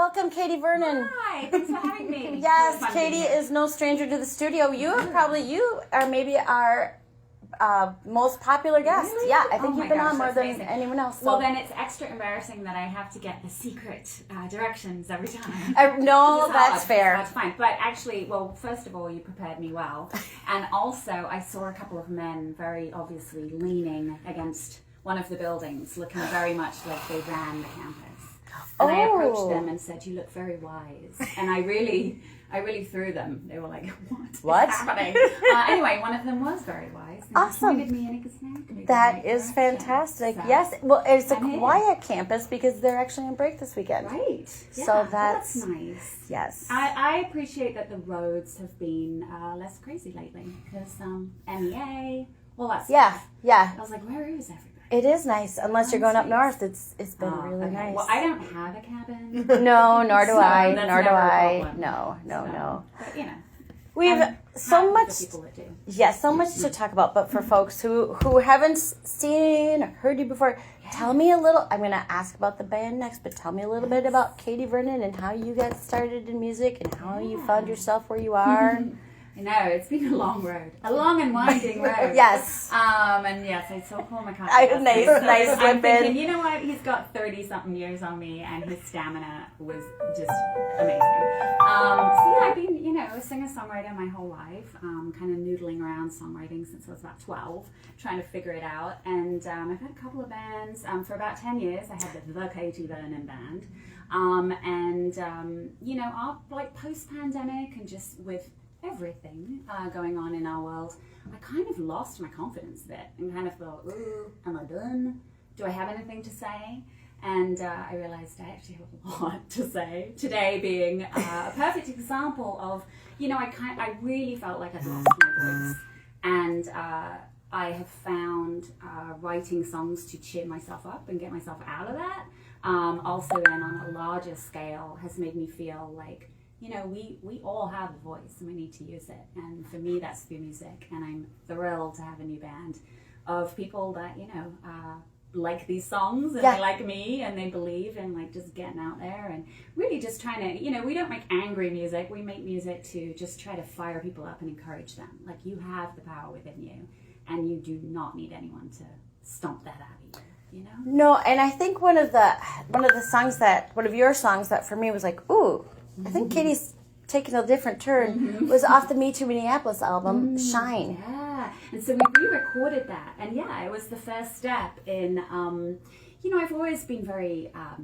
Welcome, Katy Vernon. Hi, thanks for having me. Yes, Katy is no stranger to the studio. You are maybe our most popular guest. Really? Yeah, I think Oh you've my been gosh, on more that's than amazing. anyone else. So. Well, then it's extra embarrassing that I have to get the secret directions every time. No, It's that's hard. fair. That's fine. But actually, well, first of all, you prepared me well. And also, I saw a couple of men very obviously leaning against one of the buildings, looking very much like they ran the campus. And I approached them and said, "You look very wise." And I really threw them. They were like, "What is happening?" Anyway, one of them was very wise. And Awesome. Pointed me in exactly That the is right fantastic. direction. So, Yes, well, it's a I'm in. quiet campus because they're actually on break this weekend. Right. Yeah, So well, that's nice. Yes. I appreciate that the roads have been less crazy lately because MEA, all that stuff. Yeah. I was like, where is everybody? It is nice, unless you're going up north. It's been really Okay. nice. Well, I don't have a cabin. No, nor do So I. that's Nor do never a I. problem. No. But you know, We've I'm so happy much. for people that do. Yes, so much to talk about. But for folks who haven't seen or heard you before, tell me a little. I'm going to ask about the band next, but tell me a little bit about Katy Vernon and how you got started in music and how you found yourself where you are. I know, it's been a long road. A long and winding road. Yes. And yes, I saw Paul McCartney. Nice I'm slip thinking, in. you know what? He's got 30-something years on me, and his stamina was just amazing. So yeah, I've been, a singer-songwriter my whole life, kind of noodling around songwriting since I was about 12, trying to figure it out. And I've had a couple of bands. For about 10 years, I had the Katy Vernon band. Like post-pandemic and just with everything going on in our world, I kind of lost my confidence a bit and kind of thought, ooh, am I done? Do I have anything to say? And I realized I actually have a lot to say. Today being a perfect example of, I really felt like I'd lost my voice. And I have found writing songs to cheer myself up and get myself out of that. Also then on a larger scale has made me feel like, we all have a voice and we need to use it. And for me, that's through music. And I'm thrilled to have a new band of people that, like these songs and they like me and they believe in like just getting out there and really just trying to, we don't make angry music. We make music to just try to fire people up and encourage them. Like you have the power within you and you do not need anyone to stomp that out of you, No, and I think one of your songs that for me was like, ooh, I think Katy's taking a different turn, was off the Me Too Minneapolis album, Shine. Yeah, and so we re-recorded that. And yeah, it was the first step in, I've always been very, a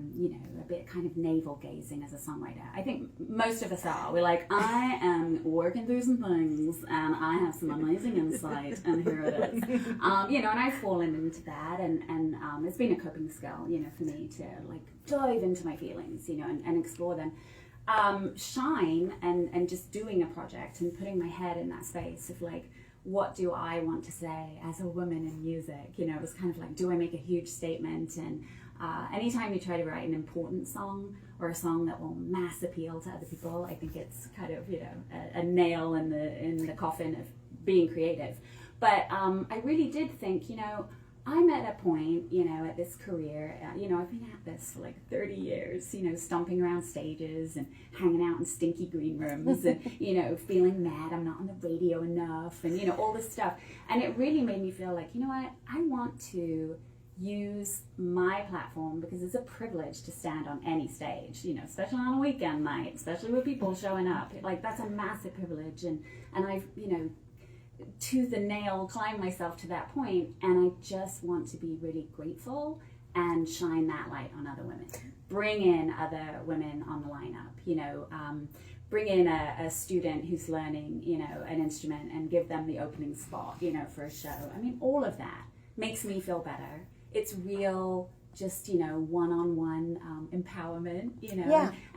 bit kind of navel-gazing as a songwriter. I think most of us are. We're like, I am working through some things and I have some amazing insight and here it is. And I've fallen into that and it's been a coping skill, for me to like dive into my feelings, and explore them. Shine and just doing a project and putting my head in that space of like, what do I want to say as a woman in music? It was kind of like, do I make a huge statement? And anytime you try to write an important song or a song that will mass appeal to other people, I think it's kind of, a nail in the coffin of being creative. But I really did think, I'm at a point, at this career, I've been at this for like 30 years, stomping around stages and hanging out in stinky green rooms and, feeling mad I'm not on the radio enough and, all this stuff. And it really made me feel like, what, I want to use my platform because it's a privilege to stand on any stage, especially on a weekend night, especially with people showing up. Like that's a massive privilege. And I've, to the nail climb myself to that point, and I just want to be really grateful and shine that light on other women, bring in other women on the lineup, bring in a student who's learning an instrument and give them the opening spot for a show. I mean, all of that makes me feel better. It's real just one-on-one empowerment,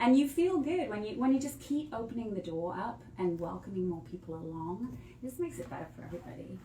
and you feel good when you just keep opening the door up and welcoming more people along. It just makes it better for everybody.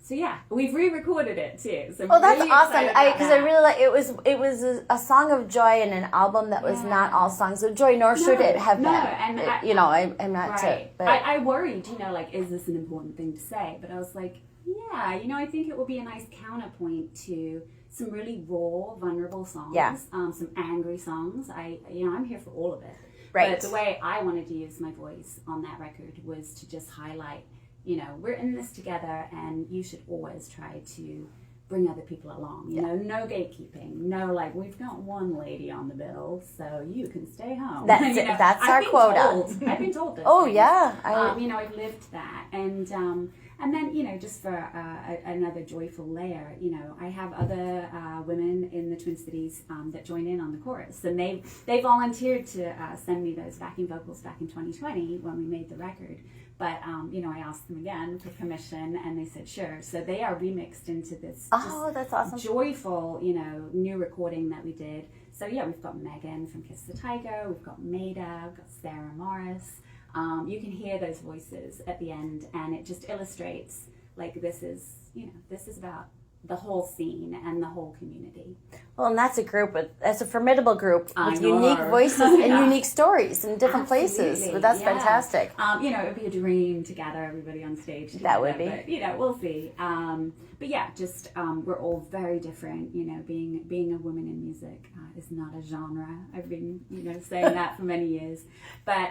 So yeah, we've re-recorded it too. So that's really awesome! Because I really like it was a song of joy and an album that was not all songs of joy, nor should it have been. And I'm not right. but I worried, like, is this an important thing to say? But I was like, yeah, I think it will be a nice counterpoint to some really raw, vulnerable songs, some angry songs. I'm here for all of it. Right. But the way I wanted to use my voice on that record was to just highlight, we're in this together, and you should always try to bring other people along. No gatekeeping. No, like, we've got one lady on the bill, so you can stay home. That's our quota. I've been told this. Oh, things. yeah. I've lived that. And then, just for another joyful layer, I have other women in the Twin Cities that join in on the chorus. And they volunteered to send me those backing vocals back in 2020 when we made the record. But, I asked them again for permission, and they said, sure. So they are remixed into this that's awesome. joyful, new recording that we did. So, yeah, we've got Megan from Kiss the Tiger. We've got Maida. We've got Sarah Morris. You can hear those voices at the end, and it just illustrates, like, this is about the whole scene and the whole community. Well, and that's a formidable group with unique voices and unique stories in different places. But that's fantastic. It would be a dream to gather everybody on stage together, that would be. But, we'll see. But yeah, just we're all very different. Being a woman in music is not a genre. I've been saying that for many years. But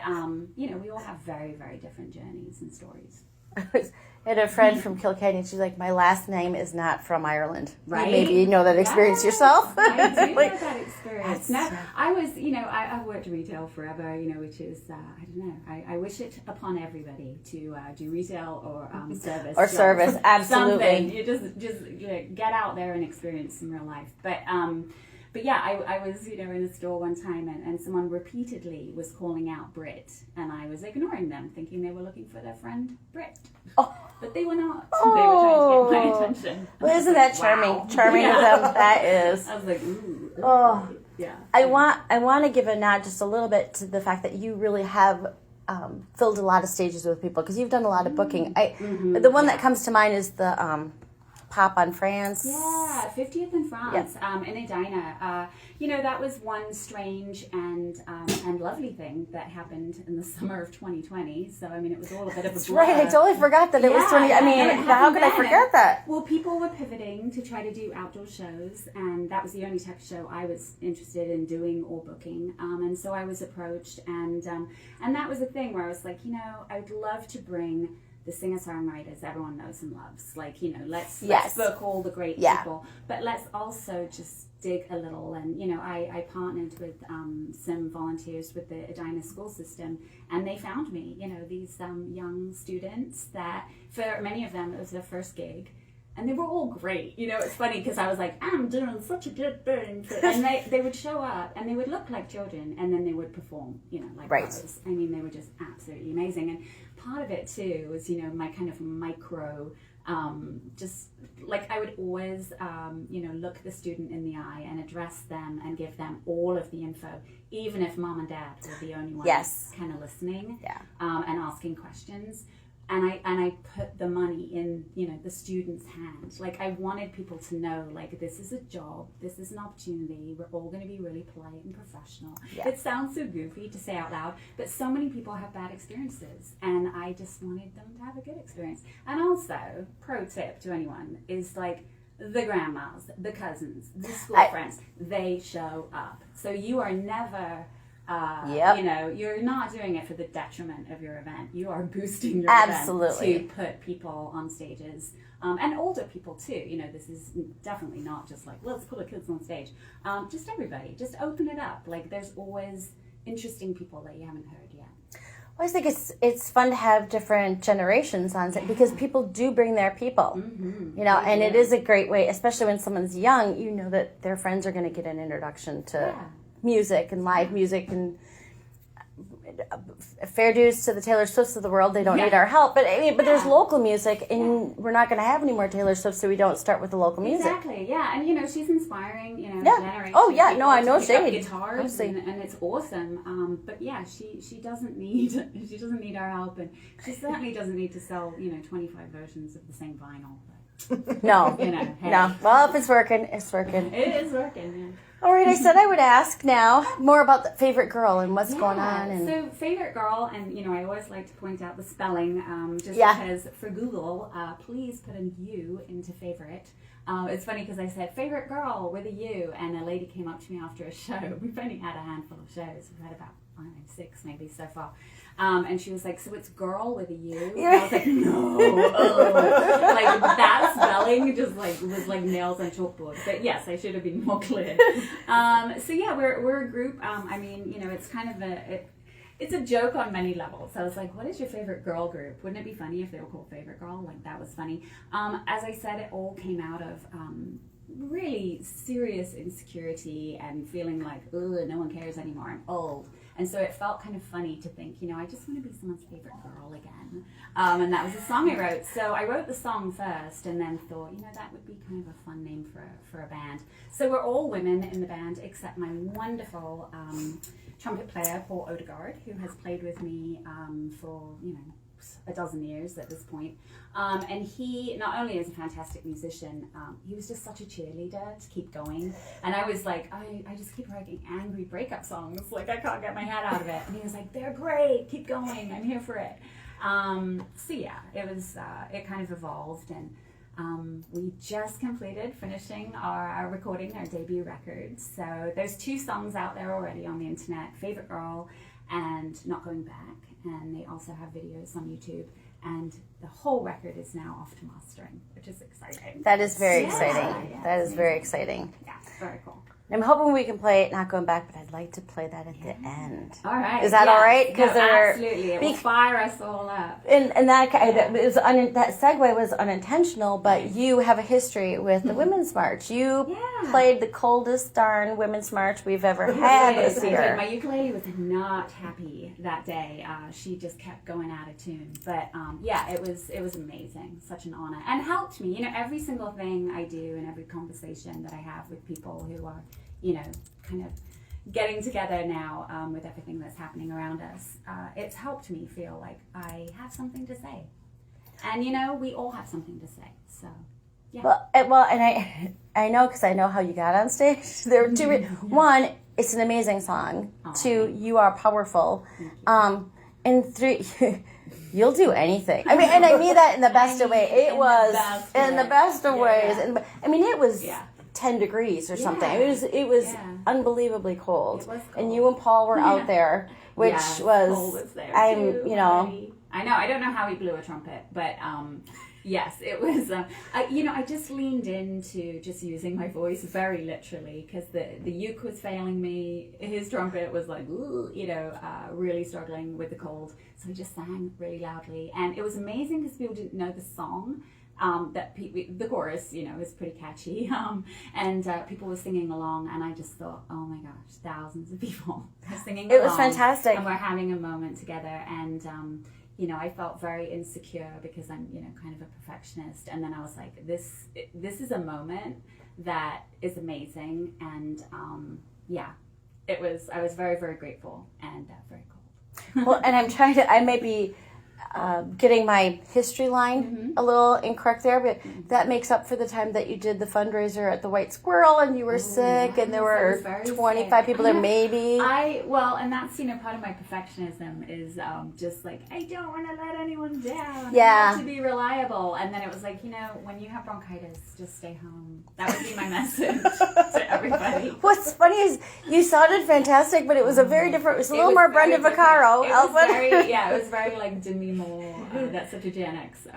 we all have very, very different journeys and stories. I had a friend from Kilkenny, and she's like, my last name is not from Ireland. Right? Maybe you know that experience yourself. I do know that experience. No, I was, I worked retail forever, which is, I don't know, I wish it upon everybody to do retail or service. Or service, absolutely. Something. You just get out there and experience some real life. But yeah, I was, in a store one time, and someone repeatedly was calling out Brit, and I was ignoring them, thinking they were looking for their friend Brit. Oh. But they were not. They were trying to get my attention. Well, isn't that charming? Wow. Charming of them, that is. I was like, ooh. Oh. Yeah. I want to give a nod just a little bit to the fact that you really have filled a lot of stages with people, because you've done a lot of booking. The one that comes to mind is the Pop on France. Yeah, 50th in France, in Edina. That was one strange and lovely thing that happened in the summer of 2020. So, it was all a bit of a blur. Right, I totally forgot that it was 20. How could I forget that? Well, people were pivoting to try to do outdoor shows, and that was the only type of show I was interested in doing or booking. And so I was approached, and that was a thing where I was like, I would love to bring the singer-songwriters everyone knows and loves. Like, let's book all the great people, but let's also just dig a little. And, I partnered with some volunteers with the Edina school system, and they found me, these young students that, for many of them, it was their first gig. And they were all great. It's funny because I was like, I'm doing such a good thing. And they would show up, and they would look like children, and then they would perform, like pros. They were just absolutely amazing. And part of it, too, was, my kind of micro, just like I would always, look the student in the eye and address them and give them all of the info, even if mom and dad were the only ones kind of listening and asking questions. And I put the money in, the student's hands. Like, I wanted people to know, like, this is a job, this is an opportunity, we're all going to be really polite and professional. Yeah. It sounds so goofy to say out loud, but so many people have bad experiences, and I just wanted them to have a good experience. And also, pro tip to anyone is, like, the grandmas, the cousins, the school friends, they show up. So you are never... you're not doing it for the detriment of your event. You are boosting your event to put people on stages, and older people too. This is definitely not just like, let's put the kids on stage. Just everybody, just open it up. Like, there's always interesting people that you haven't heard yet. Well, I think it's fun to have different generations on set, because people do bring their people, and it is a great way, especially when someone's young, that their friends are going to get an introduction to music and live music, and fair dues to the Taylor Swifts of the world. They don't need our help, but there's local music, and we're not going to have any more Taylor Swifts, so we don't start with the local music. Exactly, and she's inspiring, generation. Oh yeah, no, I know shade. Guitars, and it's awesome. But yeah, she doesn't need our help, and she certainly doesn't need to sell 25 versions of the same vinyl. No, hey. No. Well, if it's working, it's working. It is working. Yeah. All right, I said I would ask now more about the favorite girl and what's going on. And so favorite girl, and I always like to point out the spelling, because for Google, please put a U into favorite. It's funny because I said, favorite girl with a U, and a lady came up to me after a show. We've only had a handful of shows. We've had about, I don't know, 6 maybe so far. And she was like, so it's girl with a U? And I was like, no. Like, that spelling just like was like nails on chalkboard. But yes, I should have been more clear. So yeah, we're a group. I mean, you know, it's kind of it's a joke on many levels. I was like, what is your favorite girl group? Wouldn't it be funny if they were called Favorite Girl? Like, that was funny. As I said, it all came out of really serious insecurity and feeling like, ugh, no one cares anymore. I'm old. And so it felt kind of funny to think, you know, I just want to be someone's favorite girl again. And that was a song I wrote. So I wrote the song first and then thought, you know, that would be kind of a fun name for a band. So we're all women in the band except my wonderful trumpet player, Paul Odegaard, who has played with me for, you know, a dozen years at this point. And he not only is a fantastic musician, he was just such a cheerleader to keep going. And I was like, I just keep writing angry breakup songs. Like, I can't get my head out of it. And he was like, they're great, keep going, I'm here for it. So yeah, it kind of evolved, and we just completed finishing our recording our debut record. So there's 2 songs out there already on the internet, Favorite Girl and Not Going Back. And they also have videos on YouTube. And the whole record is now off to mastering, which is exciting. That is very exciting. Yeah, that is very exciting. Yeah, very cool. I'm hoping we can play it, Not Going Back, but I'd like to play that at the end. All right. Is that all right? No, absolutely. It will fire us all up. And that segue was unintentional, but you have a history with the Women's March. You played the coldest darn Women's March we've ever had this year. My ukulele was not happy that day. She just kept going out of tune. But yeah, it was amazing. Such an honor. And helped me. You know, every single thing I do and every conversation that I have with people who are, you know, kind of getting together now with everything that's happening around us, it's helped me feel like I have something to say. And, you know, we all have something to say. So, yeah. Well, and I know, because I know how you got on stage. There were 2 One, it's an amazing song. 2, you are powerful. And 3, you'll do anything. I mean, and I mean that in the best of ways. It was in the best of ways. And I mean, it was 10 degrees or something. It was unbelievably cold. It was cold. And you and Paul were out there, which Paul was there too, you know. I know. I don't know how he blew a trumpet, but yes, it was. You know, I just leaned into just using my voice very literally, because the uke was failing me. His trumpet was like, ooh, you know, really struggling with the cold. So I just sang really loudly, and it was amazing because people didn't know the song. The chorus, you know, is pretty catchy, and people were singing along, and I just thought, oh my gosh, thousands of people are singing along. It was fantastic. And we're having a moment together, and you know, I felt very insecure because I'm, you know, kind of a perfectionist, and then I was like, this is a moment that is amazing, and yeah, I was very, very grateful and very cold. Well, and I may be getting my history line a little incorrect there, but that makes up for the time that you did the fundraiser at the White Squirrel and you were sick, and there were 25 people there, maybe. And that's, you know, part of my perfectionism is just like, I don't want to let anyone down. Yeah. I have to be reliable. And then it was like, you know, when you have bronchitis, just stay home. That would be my message to everybody. What's funny is you sounded fantastic, but it was a very different, it was a little more Brenda Vaccaro. It was very like Demi Moore. That's such a Gen X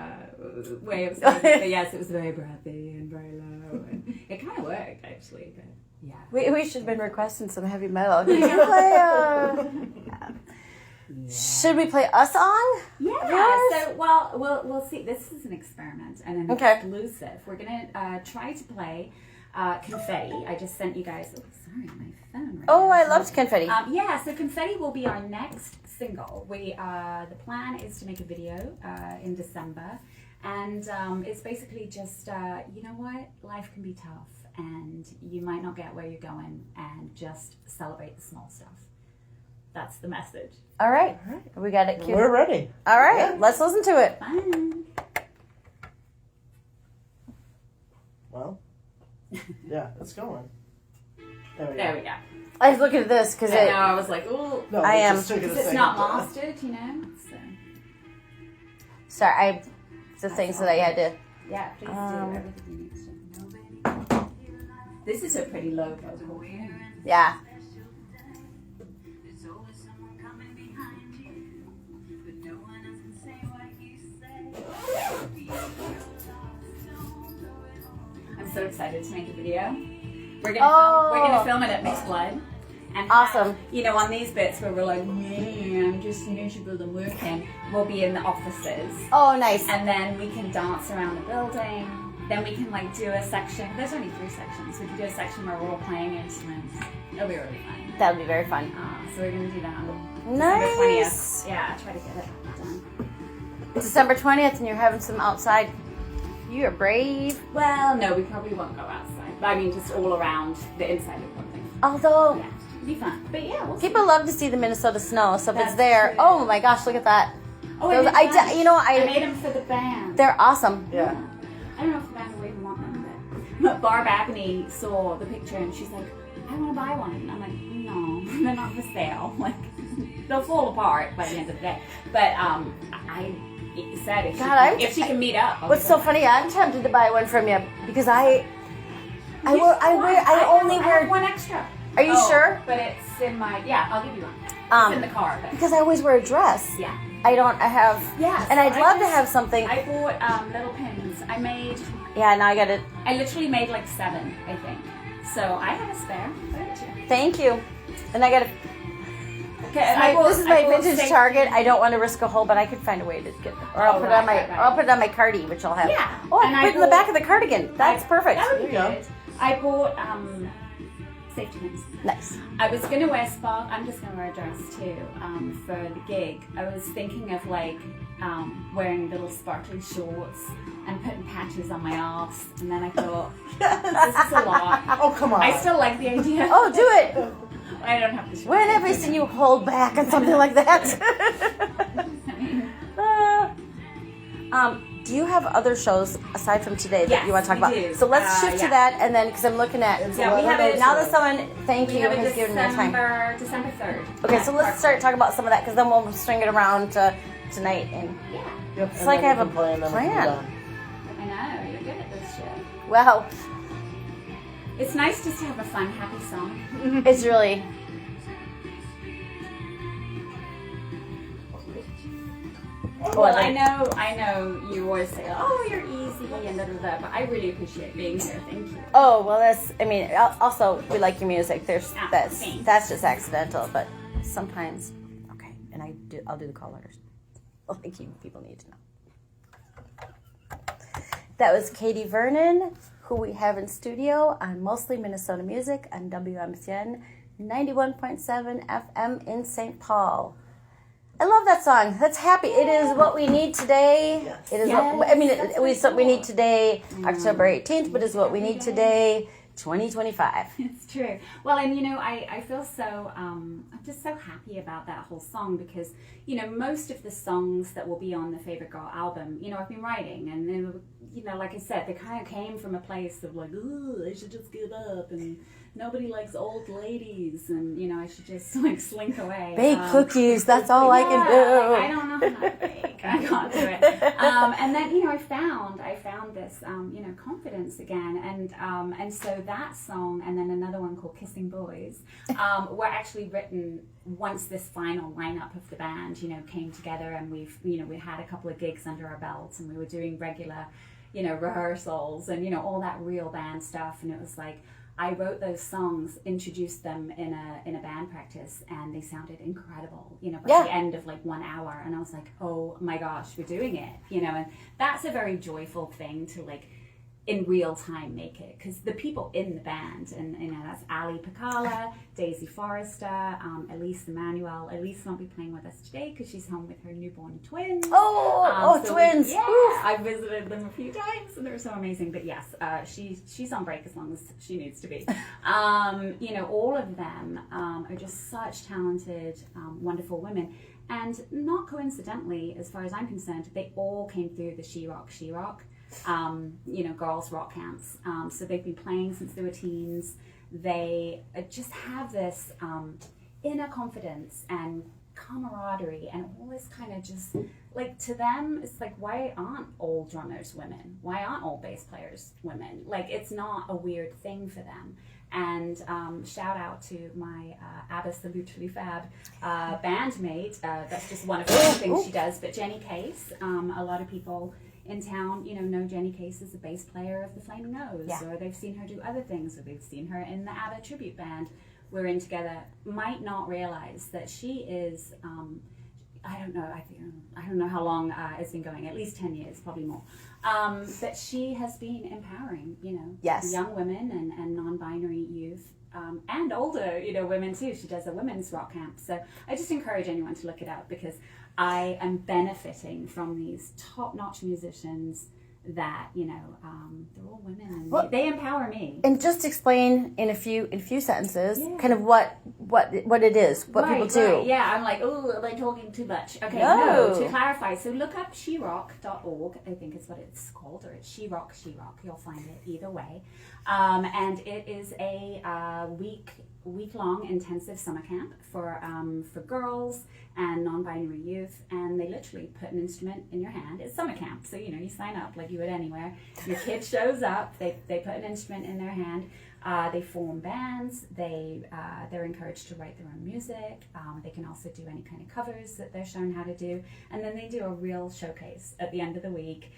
way of saying it. But yes, it was very breathy and very low, and it kind of worked actually. But yeah, we should have been requesting some heavy metal. Can you play? Should we play a song? Yeah. So we'll see. This is an experiment and an exclusive. We're gonna try to play Confetti. I just sent you guys. Oh, sorry, my phone. Right now. I loved Confetti. So Confetti will be our next single. The plan is to make a video in December, and it's basically just you know what, life can be tough, and you might not get where you're going, and just celebrate the small stuff. That's the message. All right. We got it. We're ready. All right, let's listen to it. Fun. Well, yeah, it's going. There we go. I was looking at this because I was like, oh, No, I am. because it's not mastered, you know. So. Sorry, the things that I had to. Yeah, please do everything you need to know. This is a pretty low vocal. Yeah. I'm so excited to make a video. We're gonna film it at Mixed Blood. And Awesome. you know, on these bits where we're like, man, I'm just miserable and working, we'll be in the offices. Oh, nice. And then we can dance around the building. Then we can like do a section. There's only 3 sections. We can do a section where we're all playing instruments. It'll be really fun. That would be very fun. So we're gonna do that on Nice. December 20th. Yeah, try to get it done. December 20th, and you're having some outside. You are brave. Well, no, we probably won't go outside. I mean, just all around the inside of the building. Although Yeah, it'll be fun. But yeah, we'll people see. love to see the Minnesota snow, so if it's That's there, true. oh my gosh, look at that. Oh, Those- I I made them for the band. they're awesome. Yeah. I don't know if the band will even want them, but Barb Abney saw the picture and she's like, I want to buy one. And I'm like, no, they're not for sale. Like, they'll fall apart by the end of the day. But I said if she can meet up. I'll What's give so her funny? I'm tempted to buy one from you because I one. You only I wear. have one extra. Are you sure? But it's in my, I'll give you one. It's in the car. But Because I always wear a dress. yeah. I have. Yeah. And so I'd love to have something. I bought little pins. Yeah, now I got it. I literally made like 7, I think. So I have a spare. Thank you. And I got it. Okay, This is my vintage Target. I don't want to risk a hole, but I could find a way to get. Or I'll put it on my. right. Or I'll put it on my cardi, which I'll have. Yeah. Oh, I And can put it in the back of the cardigan. That's perfect. That would be There you go. good. I bought safety pins. Nice. I was gonna wear I'm just gonna wear a dress too for the gig. I was thinking of like wearing little sparkly shorts and putting patches on my arse, and then I thought this is a lot. Oh, come on. I still like the idea. Oh, do it. I don't have to. When have I seen you hold back on something like that? Do you have other shows aside from today that Yes, you want to talk we about? do. So let's shift to Yeah. that, and then because I'm looking at Yeah, we have it. now that someone thank We you have has it given me time. December 3rd. Okay, so let's start talking about some of that because then we'll string it around to tonight. And Yeah, Yep, It's and like then I have we a can play and then we can be plan. done. I know you're good at this shit. well, It's nice just to have a fun, happy song. it's really. Well, I know you always say, oh, you're easy and da da da, but I really appreciate being here. Thank you. Oh well, that's. I mean, also we like your music. There's Thanks. that's just accidental, but sometimes. Okay, and I'll do the call letters. I think people need to know. That was Katy Vernon, who we have in studio on Mostly Minnesota Music on WMCN 91.7 FM in St. Paul. I love that song. That's happy. It is what we need today. Yes. It is Yes, what I mean. that's We need today, October 18th, but it's what we need today, 2025. It's true. Well, and you know, I feel so, I'm just so happy about that whole song because, you know, most of the songs that will be on the Favorite Girl album, you know, I've been writing and then, you know, like I said, they kind of came from a place of like, ooh, I should just give up and nobody likes old ladies and, you know, I should just like slink away. Bake cookies, that's all I can do. I don't know how to bake. I can't do it. And then, you know, I found this, you know, confidence again. And so that song and then another one called Kissing Boys were actually written once this final lineup of the band, you know, came together and we had a couple of gigs under our belts and we were doing regular, you know, rehearsals and, you know, all that real band stuff. And it was like, I wrote those songs, introduced them in a band practice, and they sounded incredible, you know, by the end of like 1 hour. And I was like, oh my gosh, we're doing it, you know, and that's a very joyful thing to like in real time make it, because the people in the band, and you know, that's Ali Picala, Daisy Forrester, Elise Emmanuel. Elise won't be playing with us today because she's home with her newborn twins. Twins! I visited them a few times and they were so amazing. But yes, she's on break as long as she needs to be. You know, all of them are just such talented, wonderful women. And not coincidentally, as far as I'm concerned, they all came through the She Rock, you know, girls rock camps. So they've been playing since they were teens. They just have this inner confidence and camaraderie and all this kind of just like, to them it's like, why aren't all drummers women? Why aren't all bass players women? Like, it's not a weird thing for them. And shout out to my Abbas the Literally Fab bandmate. That's just one of the things she does. But Jenny Case, a lot of people in town, know Jenny Case as the bass player of the Flaming Nose, or they've seen her do other things, or they've seen her in the ABBA tribute band we're in together, might not realize that she is, I don't know how long it's been going, at least 10 years, probably more. But she has been empowering, young women and non-binary youth, and older, women too. She does a women's rock camp. So I just encourage anyone to look it up, because I am benefiting from these top-notch musicians that, they're all women, and they empower me. And just explain in a few sentences kind of what it is, what people do. Right. Yeah, I'm like, oh, am I talking too much? Okay, no, to clarify, so look up sherock.org, I think is what it's called, or it's sherock, you'll find it either way. And it is a week-long intensive summer camp for girls and non-binary youth, and they literally put an instrument in your hand. It's summer camp, so you sign up like you would anywhere. Your kid shows up, they put an instrument in their hand, they form bands, they're encouraged to write their own music, they can also do any kind of covers that they're shown how to do, and then they do a real showcase at the end of the week.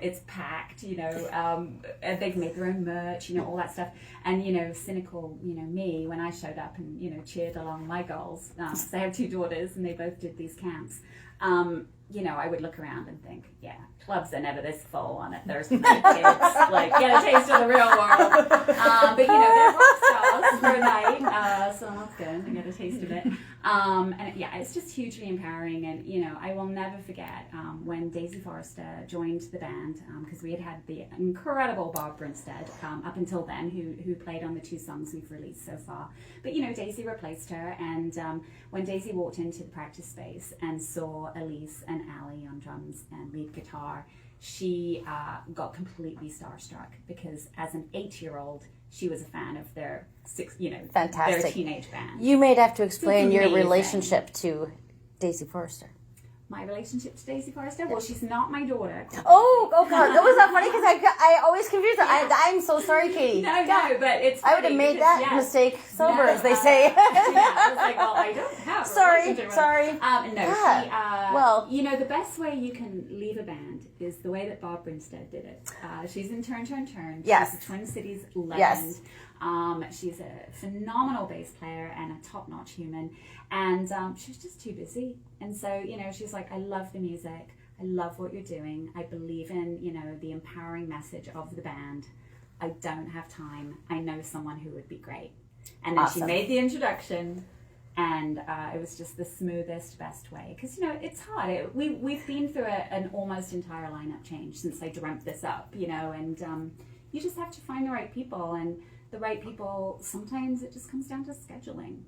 It's packed, and they've made their own merch, all that stuff. And, cynical, me, when I showed up and, cheered along my goals, because I have 2 daughters and they both did these camps, I would look around and think, yeah, clubs are never this full on a Thursday night, kids. Like, get a taste of the real world. But, they're rock stars for a night, so that's good. I get a taste of it. And it's just hugely empowering. And, I will never forget when Daisy Forrester joined the band, because we had the incredible Bob Brinstead up until then, who played on the 2 songs we've released so far. But, Daisy replaced her. And when Daisy walked into the practice space and saw Elise and Ali on drums and lead guitar, she got completely starstruck, because as an 8-year-old, she was a fan of their Fantastic. their teenage band. You may have to explain your relationship to Daisy Forrester. My relationship to Daisy Forrester? Well, she's not my daughter. Oh God, that was not funny, because I always confuse it. I'm so sorry, Katy. No, but it's. I would have made that mistake sober, as they say. I was like, well, I don't have. Sorry. She. The best way you can leave a band is the way that Bob Brinstead did it. She's in Turn, Turn, Turn. Yes. She's a Twin Cities legend. Yes. She's a phenomenal bass player and a top-notch human, and she was just too busy. And so, she's like, I love the music, I love what you're doing, I believe in, the empowering message of the band. I don't have time. I know someone who would be great. And then She made the introduction, and it was just the smoothest, best way. Because, it's hard. We've been through an almost entire lineup change since I dreamt this up, and you just have to find the right people. And the right people, sometimes it just comes down to scheduling.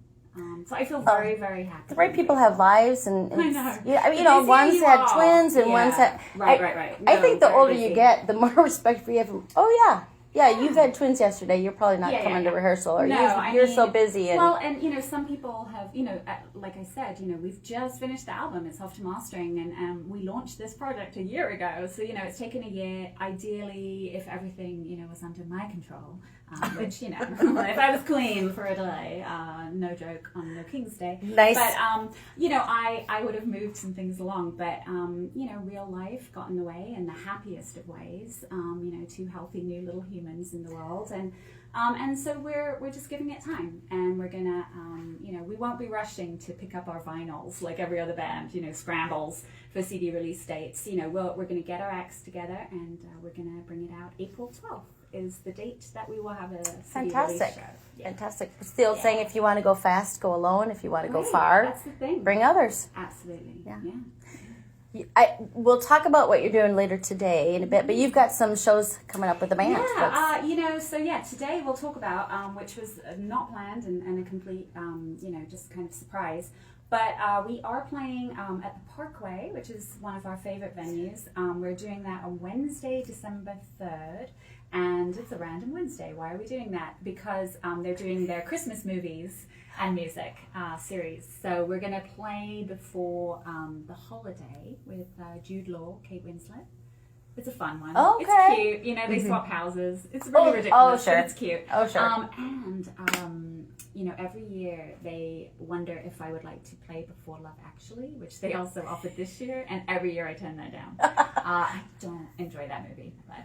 So I feel very, very happy. The right people have lives, and I know. Yeah, one's had twins, and one's had. Right. I think the older you get, the more respect we have. Yeah, you've had twins yesterday. You're probably not coming to rehearsal, or you're so busy. And some people have, like I said, we've just finished the album. It's off to mastering, and we launched this project a year ago. So it's taken a year. Ideally, if everything was under my control, which if I was queen for a day, no joke, on no King's Day. Nice. But I would have moved some things along. But real life got in the way in the happiest of ways. 2 healthy new little humans in the world, and so we're just giving it time, and we're gonna we won't be rushing to pick up our vinyls like every other band scrambles for CD release dates. We're gonna get our acts together, and we're gonna bring it out. April 12th is the date that we will have a CD release show. Fantastic. It's the old saying, if you want to go fast, go alone. If you want to go far, that's the thing. Bring others. Absolutely. Yeah. We'll talk about what you're doing later today in a bit, but you've got some shows coming up with the band. Today we'll talk about, which was not planned and a complete, just kind of surprise, But we are playing at the Parkway, which is one of our favorite venues. We're doing that on Wednesday, December 3rd. And it's a random Wednesday. Why are we doing that? Because they're doing their Christmas movies and music series. So we're going to play before the holiday with Jude Law, Kate Winslet. It's a fun one. Okay. It's cute. You know, they swap houses. It's really ridiculous, sure. but it's cute. Oh, sure. And, you know, every year they wonder if I would like to play before Love Actually, which they also offered this year. And every year I turn that down. I don't enjoy that movie, but...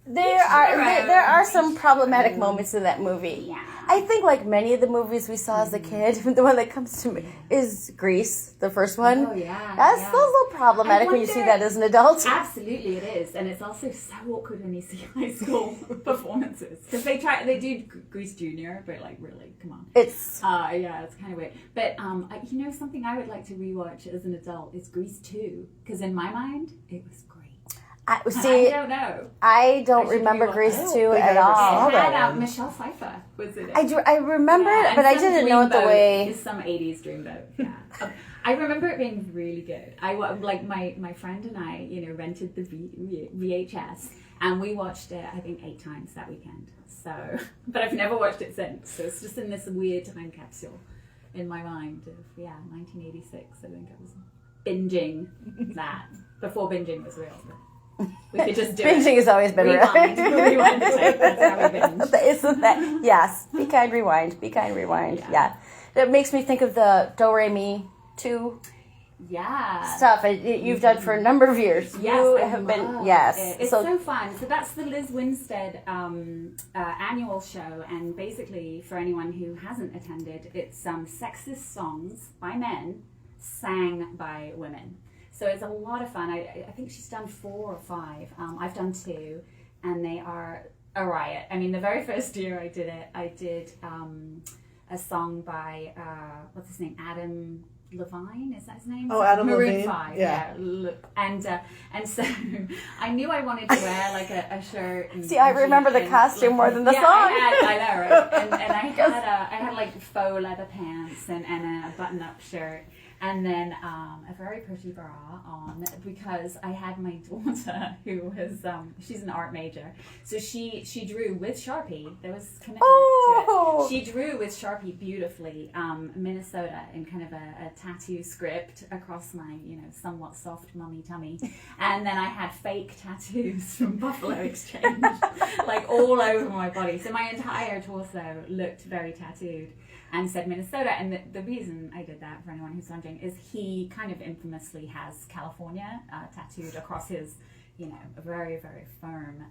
There are some problematic moments in that movie. Yeah. I think like many of the movies we saw as a kid, the one that comes to me is Grease, the first one. Oh, yeah. That's a little problematic when you see that as an adult. Absolutely it is. And it's also so awkward when you see high school performances. Because they do Grease Junior, but like really, come on. It's it's kind of weird. But you know, something I would like to rewatch as an adult is Grease 2. Because in my mind, it was great. I don't know. I don't remember Grease 2 at all. It had Michelle Pfeiffer was in it. I remember it, but I didn't know it the way. It's some 80s dreamboat. Yeah. I remember it being really good. My friend and I, you know, rented the VHS and we watched it I think 8 times that weekend. So, but I've never watched it since. So it's just in this weird time capsule in my mind of 1986. I think I was binging that before binging was real. We could just do Binging has always been rewind. Rewind the tape. That's how we binge. Isn't that? Yes. Be kind, rewind. Be kind, rewind. Yeah. It makes me think of the Do Re Mi 2 stuff you've done for a number of years. Yes, you I have love been. Yes. It's so fun. So that's the Liz Winstead annual show, and basically for anyone who hasn't attended, it's sexist songs by men sang by women. So it's a lot of fun. I think she's done 4 or 5. I've done 2, and they are a riot. I mean, the very first year I did it, I did a song by, what's his name, Adam Levine, is that his name? Oh, Adam Maroon Levine. 5, yeah. And so I knew I wanted to wear like a shirt. And, See, I remember the costume more than the song. I know, right? And I had like faux leather pants and a button-up shirt. And then a very pretty bra on, because I had my daughter who was, she's an art major. So she drew with Sharpie. There was commitment to it. She drew with Sharpie beautifully, Minnesota in kind of a tattoo script across my, you know, somewhat soft mummy tummy. And then I had fake tattoos from Buffalo Exchange, like all over my body. So my entire torso looked very tattooed. And said Minnesota, and the reason I did that, for anyone who's wondering, is he kind of infamously has California tattooed across his, you know, a very, very firm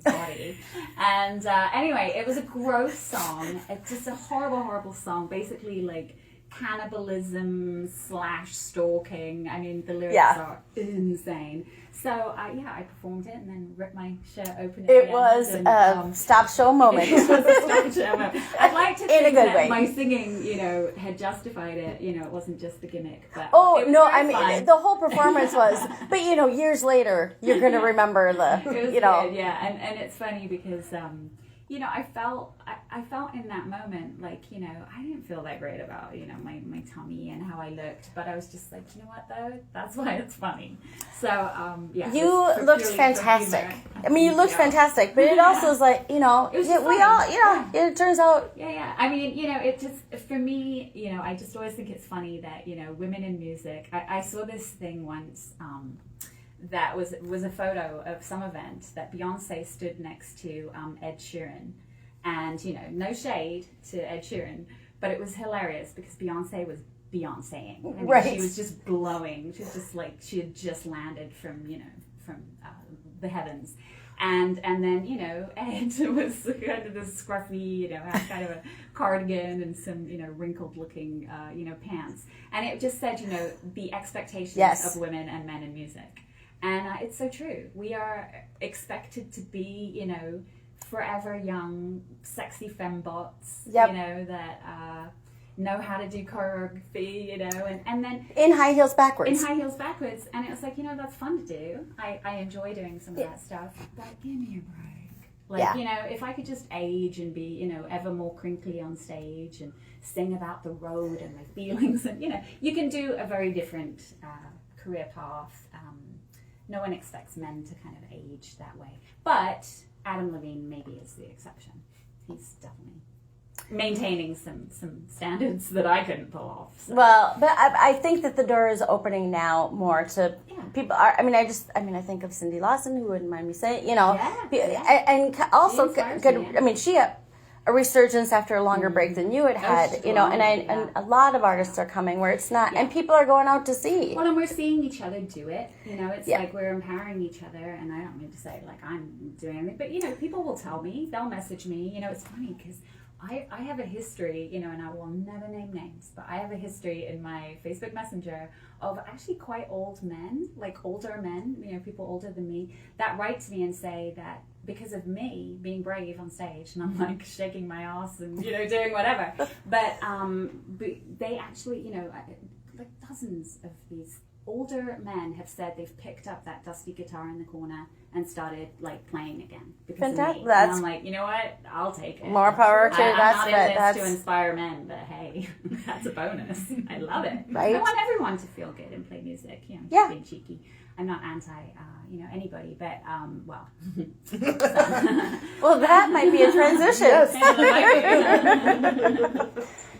body. And anyway, it was a gross song. It's just a horrible, horrible song. Basically, like cannibalism / stalking. I mean, the lyrics are insane. So I performed it and then ripped my shirt open. It was a stop show moment. It was a stop show moment. I'd like to think in a good that way. my singing, you know, had justified it. You know, it wasn't just the gimmick. But Oh it was no! very I mean, fun. the whole performance was. But you know, years later, you're going to remember the. It was You know. good, yeah, and it's funny because you know, I felt in that moment like, you know, I didn't feel that great about, you know, my tummy and how I looked, but I was just like, you know what though, that's why it's funny. So yeah, You looked fantastic. I mean, you looked fantastic, but it also is like, you know, It was we just fun. all, you know, it turns out. Yeah. I mean, you know, it just, for me, you know, I just always think it's funny that, you know, women in music, I saw this thing once, that was a photo of some event that Beyonce stood next to Ed Sheeran, and you know, no shade to Ed Sheeran, but it was hilarious because Beyonce was Beyonceing. I mean, Right. She was just glowing. She was just like she had just landed from the heavens. And then, you know, Ed was kind of this scruffy, you know, had kind of a cardigan and some, you know, wrinkled looking, you know, pants. And it just said, you know, the expectations of women and men in music. And it's so true. We are expected to be, you know, forever young, sexy fembots, you know, that know how to do choreography, you know, and then... In high heels backwards. And it was like, you know, that's fun to do. I enjoy doing some of that stuff, but give me a break. Like, Yeah. you know, if I could just age and be, you know, ever more crinkly on stage and sing about the road and my feelings, and, you know, you can do a very different career path. No one expects men to kind of age that way. But Adam Levine maybe is the exception. He's definitely maintaining some standards that I couldn't pull off. So. Well, but I think that the door is opening now more to people. I think of Cindy Lawson, who wouldn't mind me saying, you know, and also good. She had a resurgence after a longer break than you had, you know, and a lot of artists are coming where it's not, and people are going out to see. Well, and we're seeing each other do it. You know, it's like we're empowering each other, and I don't mean to say like I'm doing anything, but you know, people will tell me, they'll message me. You know, it's funny because I have a history, you know, and I will never name names, but I have a history in my Facebook Messenger of actually quite old men, like older men, you know, people older than me, that write to me and say that because of me being brave on stage, and I'm like shaking my ass and, you know, doing whatever, but they actually, you know, like dozens of these older men have said they've picked up that dusty guitar in the corner and started like playing again because of me. And I'm like, you know what? I'll take it. More power to I'm not in this to inspire men, but hey, that's a bonus. I love it. Right? I want everyone to feel good and play music. You know, just being cheeky. I'm not anti, you know, anybody, but well. Well, that might be a transition. Yes.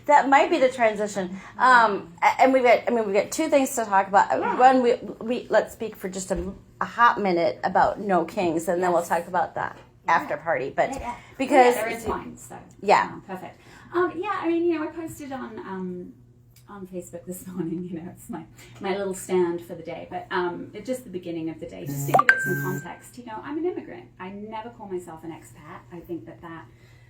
That might be the transition. And we've got two things to talk about. Yeah. One, we let's speak for just a hot minute about No Kings, and then we'll talk about the after party. But because they're intertwined, so perfect. I mean, you know, I posted on Facebook this morning. You know, it's my little stand for the day, but it's just the beginning of the day. Just to give it some context, you know, I'm an immigrant. I never call myself an expat. I think that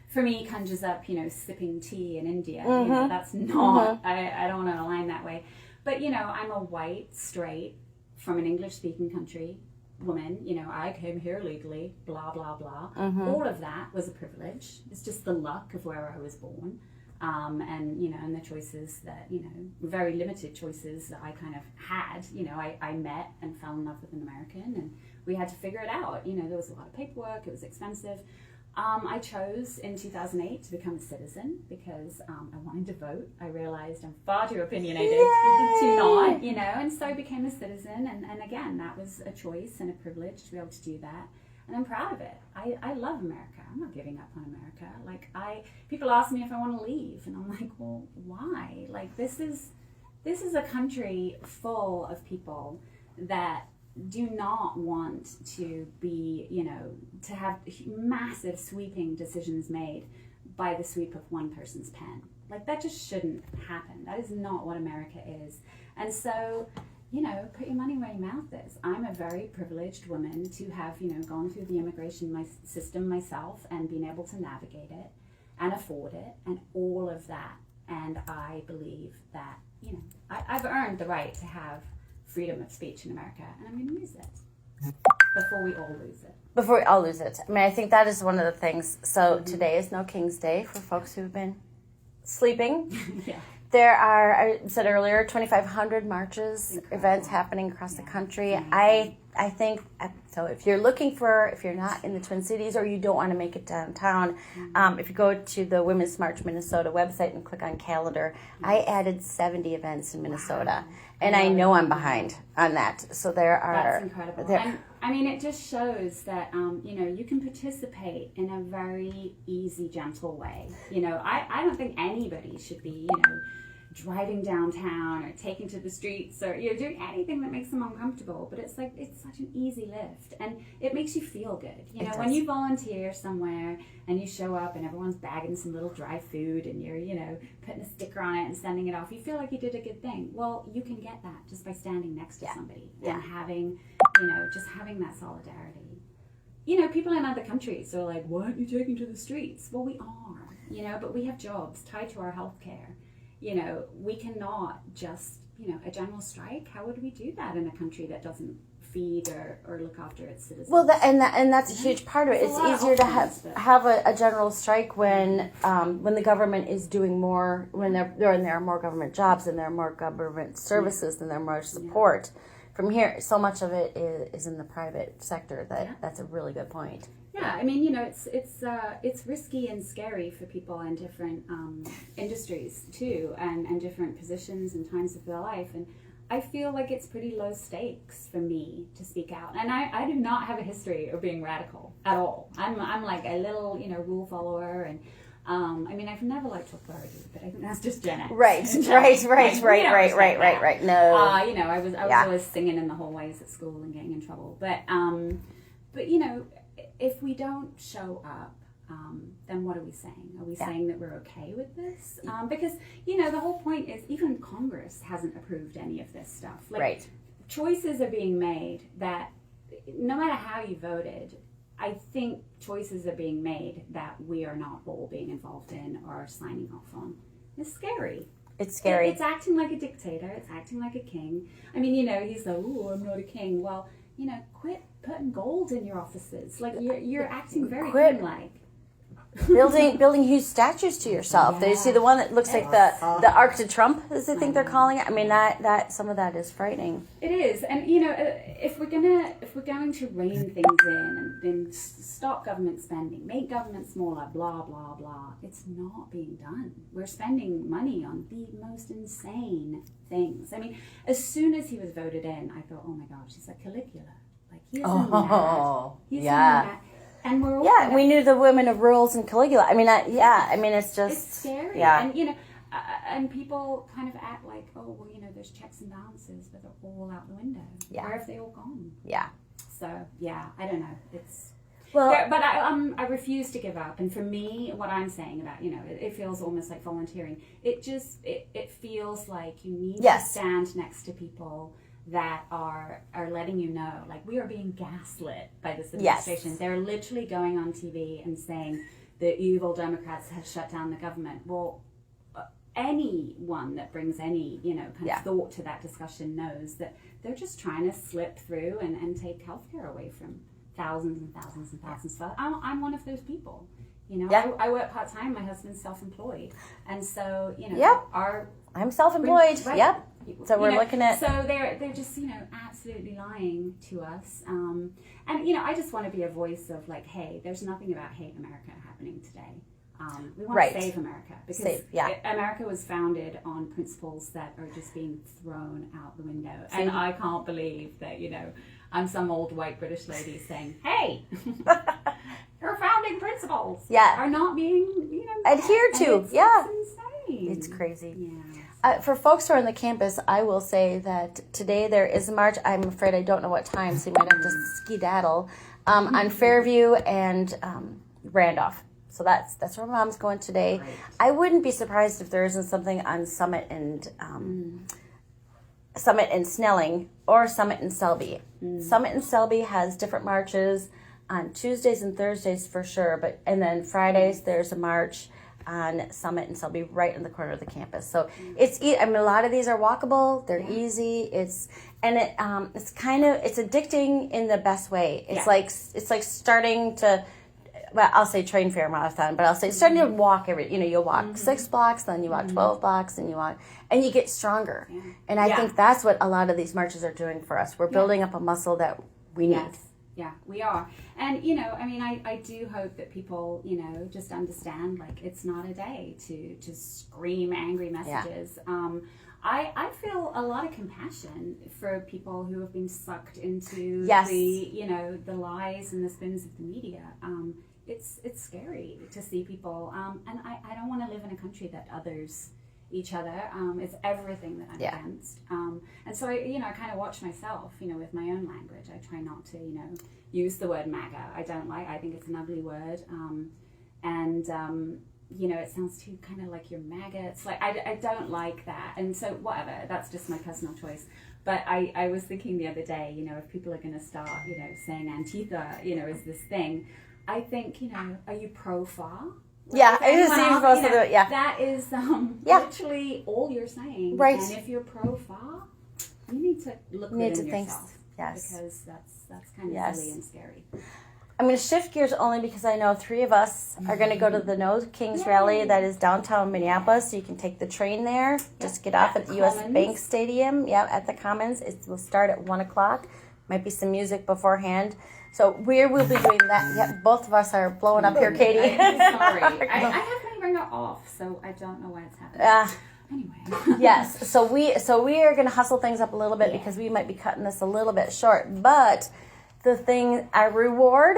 for me conjures up, you know, sipping tea in India. You know, that's not. I don't want to align that way. But you know, I'm a white, straight, from an English-speaking country woman. You know, I came here legally. Blah blah blah. All of that was a privilege. It's just the luck of where I was born. And, you know, and the choices that, you know, very limited choices that I kind of had, you know, I met and fell in love with an American, and we had to figure it out. You know, there was a lot of paperwork, it was expensive. I chose in 2008 to become a citizen because I wanted to vote. I realized I'm far too opinionated to not, you know, and so I became a citizen. And again, that was a choice and a privilege to be able to do that. And I'm proud of it. I love America. I'm not giving up on America. Like people ask me if I want to leave, and I'm like, well, why? Like this is a country full of people that do not want to be, you know, to have massive sweeping decisions made by the sweep of one person's pen. Like that just shouldn't happen. That is not what America is. And so, you know, put your money where your mouth is. I'm a very privileged woman to have, you know, gone through the immigration system myself and been able to navigate it and afford it and all of that. And I believe that, you know, I've earned the right to have freedom of speech in America, and I'm going to use it before we all lose it. Before we all lose it. I mean, I think that is one of the things. So today is No King's Day for folks who've been sleeping. There are, I said earlier, 2,500 marches, events happening across the country. I think, so if you're not in the Twin Cities or you don't want to make it downtown, if you go to the Women's March Minnesota website and click on calendar, I added 70 events in Minnesota. And I know I'm behind on that. So there are... That's incredible. And, I mean, it just shows that, you know, you can participate in a very easy, gentle way. You know, I don't think anybody should be, you know, driving downtown or taking to the streets or, you know, doing anything that makes them uncomfortable. But it's like, it's such an easy lift. And it makes you feel good. You know, when you volunteer somewhere and you show up and everyone's bagging some little dry food and you're, you know, putting a sticker on it and sending it off, you feel like you did a good thing. Well, you can get that just by standing next to somebody and having, you know, just having that solidarity. You know, people in other countries are like, what are you taking to the streets? Well, we are, you know, but we have jobs tied to our health care. You know, we cannot just, you know, a general strike. How would we do that in a country that doesn't feed or look after its citizens? Well, and that's a huge part of it. It's easier to have a general strike when the government is doing more, when there are more government jobs and there are more government services and there are more support. From here, so much of it is in the private sector. That's a really good point. Yeah, I mean, it's risky and scary for people in different industries too, and different positions and times of their life. And I feel like it's pretty low stakes for me to speak out. And I do not have a history of being radical at all. I'm like a little, rule follower. And I mean, I've never liked authority, but I think that's just Gen X. Right. No. I was always singing in the hallways at school and getting in trouble. But if we don't show up, then what are we saying? Are we saying that we're okay with this? Because, the whole point is even Congress hasn't approved any of this stuff. Right. Choices are being made that no matter how you voted, I think choices are being made that we are not all being involved in or signing off on. It's scary. It's scary. It's acting like a dictator. It's acting like a king. I mean, he's like, "Ooh, I'm not a king." Well, quit putting gold in your offices. Like you're acting very king-like. building huge statues to yourself. Yeah. You see the one that looks like the Arc de Trump, as I think they're calling it. I mean, that some of that is frightening. It is, and if we're going to rein things in and stop government spending, make government smaller, blah blah blah, it's not being done. We're spending money on the most insane things. I mean, as soon as he was voted in, I thought, oh my gosh, he's like Caligula. Like he's mad. He's mad. And we're all we knew the women of rules and Caligula. I mean, it's just it's scary. Yeah. And and people kind of act like, oh well, there's checks and balances, but they're all out the window. Yeah. Where have they all gone? Yeah. So I don't know. It's well, but I refuse to give up. And for me, what I'm saying about it feels almost like volunteering. It feels like you need to stand next to people that are letting you know, like, we are being gaslit by this administration. Yes. They're literally going on TV and saying the evil Democrats have shut down the government. Well, anyone that brings any kind of thought to that discussion knows that they're just trying to slip through and take healthcare away from thousands and thousands and thousands of. I'm one of those people. I work part-time. My husband's self-employed, and so I'm self-employed. Right. Yep. So we're looking at. So they're just absolutely lying to us. And I just want to be a voice of like, hey, there's nothing about hate America happening today. We want to save America because America was founded on principles that are just being thrown out the window. And I can't believe that I'm some old white British lady saying, hey. Your founding principles are not being, adhered to. It's insane. It's crazy. Yeah. For folks who are on the campus, I will say that today there is a march. I'm afraid I don't know what time, so you might have to skedaddle on Fairview and Randolph. So that's where Mom's going today. Right. I wouldn't be surprised if there isn't something on Summit and Snelling or Summit and Selby. Summit and Selby has different marches on Tuesdays and Thursdays for sure, and then Fridays there's a march on Summit and Selby right in the corner of the campus. So it's a lot of these are walkable, they're easy, it's addicting in the best way. It's like starting to, well, I'll say train for a marathon, but I'll say starting to walk you'll walk 6 blocks, then you walk 12 blocks, and you get stronger. Yeah. And I think that's what a lot of these marches are doing for us. We're building up a muscle that we need. Yes. Yeah, we are. And, I do hope that people, just understand, like, it's not a day to scream angry messages. Yeah. I feel a lot of compassion for people who have been sucked into the lies and the spins of the media. It's scary to see people. And I don't want to live in a country that others each other. It's everything that I'm against. And so I kind of watch myself, with my own language. I try not to, use the word MAGA. I think it's an ugly word. It sounds too kind of like you're MAGA. It's like, I don't like that. And so whatever, that's just my personal choice. But I was thinking the other day, if people are going to start, saying Antifa, is this thing, I think, are you pro-FAR? Yeah, I just see you supposed to do it. Yeah, that is literally all you're saying. Right. And if you're pro-FAR, you need to look within yourself. Yes. Because that's kind of silly and scary. I'm going to shift gears only because I know 3 of us are going to go to the No Kings rally that is downtown Minneapolis. So you can take the train there. Just get off at the U.S. Bank Stadium. Yeah, at the Commons. It will start at 1 o'clock. might be some music beforehand. So we will be doing that. Yeah, both of us are blowing up here, Katy. I'm sorry. I have my ringer off, so I don't know why it's happening. Anyway. Yes. So we are going to hustle things up a little bit because we might be cutting this a little bit short. But the thing, our reward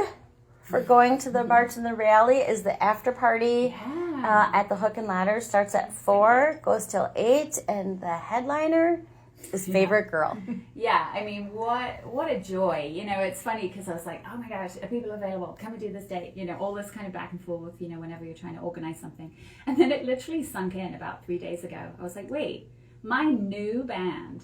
for going to the March and the Rally is the after party at the Hook and Ladder. Starts at 4, goes till 8, and the headliner is Favorite Girl. Yeah, I mean, what a joy. You know, it's funny because I was like, oh my gosh, are people available? Can we do this date? You know, all this kind of back and forth, you know, whenever you're trying to organize something. And then it literally sunk in about 3 days ago. I was like, wait, my new band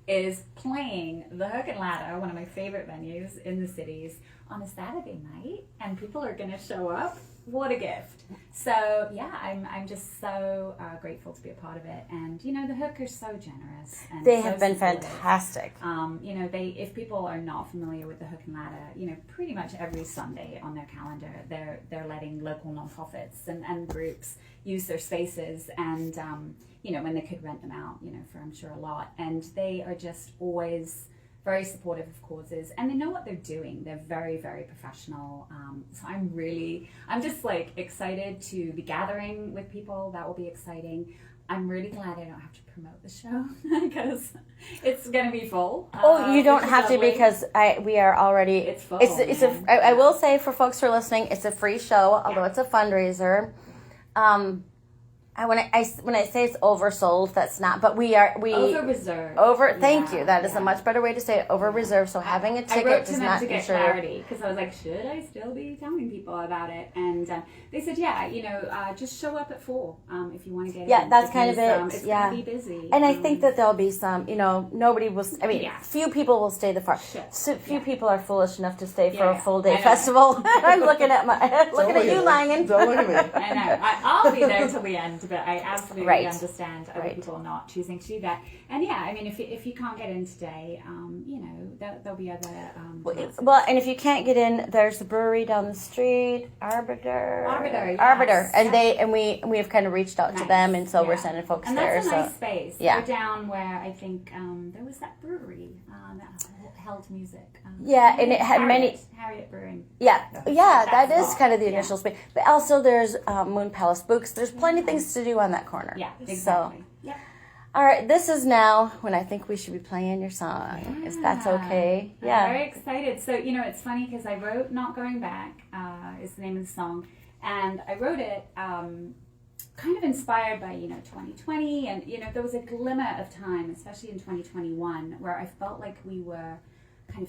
is playing the Hook and Ladder, one of my favorite venues in the cities, on a Saturday night, and people are going to show up. What a gift. So yeah, I'm just so grateful to be a part of it. And you know, the Hook are so generous. And they so have been supportive. fantastic. You know, if people are not familiar with the Hook and Ladder, you know, pretty much every Sunday on their calendar, they're letting local nonprofits and groups use their spaces, and you know, when they could rent them out, you know, for I'm sure a lot. And they are just always very supportive of causes, and they know what they're doing. They're very, very professional. So I'm just like excited to be gathering with people. That will be exciting. I'm really glad I don't have to promote the show because it's going to be full. You don't have to, because we are already. It's full. I will say for folks who are listening, it's a free show, although it's a fundraiser. When I say it's oversold, that's not. But we over reserved. Thank you. That is a much better way to say it. Over reserved. So having a ticket does not to get ensure clarity, because I was like, should I still be telling people about it? And they said, you know, just show up at 4 if you want to get in. Yeah, that's kind of it. It's going to be busy. And I think that there'll be some. You know, nobody will. I mean, few people will stay the far. So few people are foolish enough to stay for a full day festival. I'm looking at you, Langan. Don't look at me. I know. I'll be there till the end. But I absolutely understand other people not choosing to do that. And yeah, I mean, if you can't get in today, you know, there'll be other. Well, and if you can't get in, there's the brewery down the street, Arbiter, yes. and we have kind of reached out to them, and so we're sending folks and there. That's a nice space. Yeah, we're down where I think there was that brewery that held music. And it had Harriet Brewing. Yeah, that is kind of the initial space. But also there's Moon Palace Books. There's plenty of things to do on that corner. Yeah, exactly. So, all right, this is now when I think we should be playing your song, if that's okay. Yeah. I'm very excited. So, you know, it's funny because I wrote Not Going Back is the name of the song. And I wrote it kind of inspired by, you know, 2020. And, you know, there was a glimmer of time, especially in 2021, where I felt like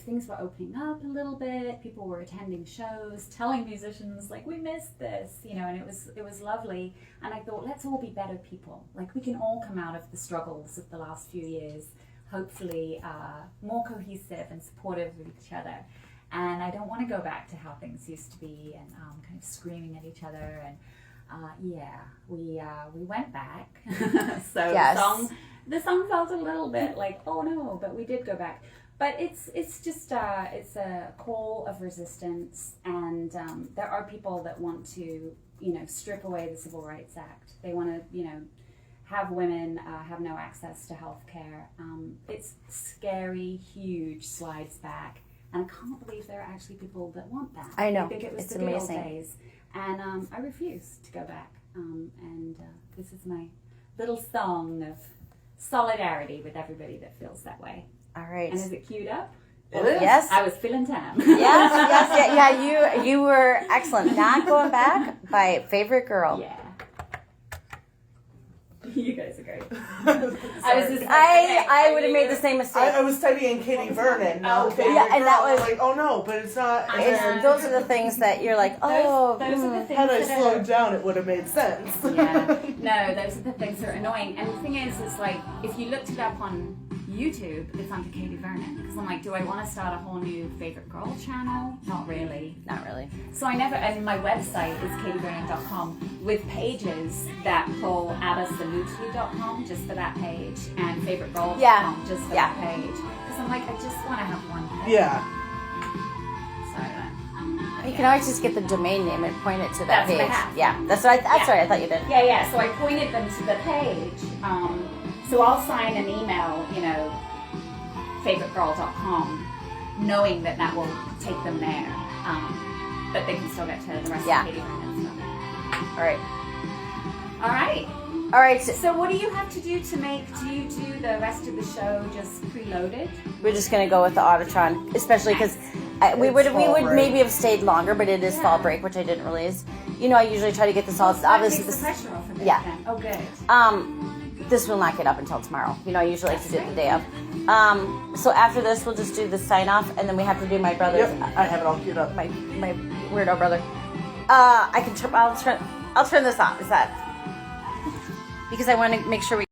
things were opening up a little bit. People were attending shows, telling musicians like, we missed this, you know, and it was lovely. And I thought, let's all be better people. Like, we can all come out of the struggles of the last few years, hopefully more cohesive and supportive of each other. And I don't want to go back to how things used to be and kind of screaming at each other. And we went back. So the song felt a little bit like, oh no, but we did go back. But it's just it's a call of resistance, and there are people that want to, you know, strip away the Civil Rights Act. They want to, you know, have women have no access to health care. It's scary, huge slides back, and I can't believe there are actually people that want that. I know. I think it was the good old days, and I refuse to go back. And this is my little song of solidarity with everybody that feels that way. All right. And is it queued up? It is. Yes. I was feeling tan. Yeah. You were excellent. Not Going Back by Favorite Girl. Yeah. You guys are great. I would have made the same mistake. I was typing in Katy Vernon. Okay. Yeah, and that was like, oh no, but it's not. Those are the things that you're like, those are the things had I slowed down, it would have made sense. Yeah. No, those are the things that are annoying. And the thing is, it's like, if you looked it up on YouTube, it's under Katy Vernon, because I'm like, do I want to start a whole new Favorite Girl channel? Not really. So and my website is katyvernon.com with pages that pull abbasalutely.com just for that page, and favoritegirl.com just for that page, because I'm like, I just want to have one page. Yeah. So you can always just get the domain name and point it to that That's page. what I have. Yeah, that's right. I thought you did. Yeah. So I pointed them to the page. So I'll sign an email, you know, favoritegirl.com, knowing that that will take them there. But they can still get to the rest Yeah. of Katy Vernon stuff. All right. All right. All right. So what do you have to do to make? Do you do the rest of the show just preloaded? We're just gonna go with the Autotron, especially because we It's would fall break. maybe have stayed longer, but it is fall break, which I didn't realize. You know, I usually try to get this all. So that Obviously, takes the this pressure off of it yeah. then. Oh, good. this will not get up until tomorrow. You know, I usually like to do it the day of. So after this, we'll just do the sign off, and then we have to do my brother's. Yep, I have it all queued up. My weirdo brother. I'll turn this off. Is that because I want to make sure we.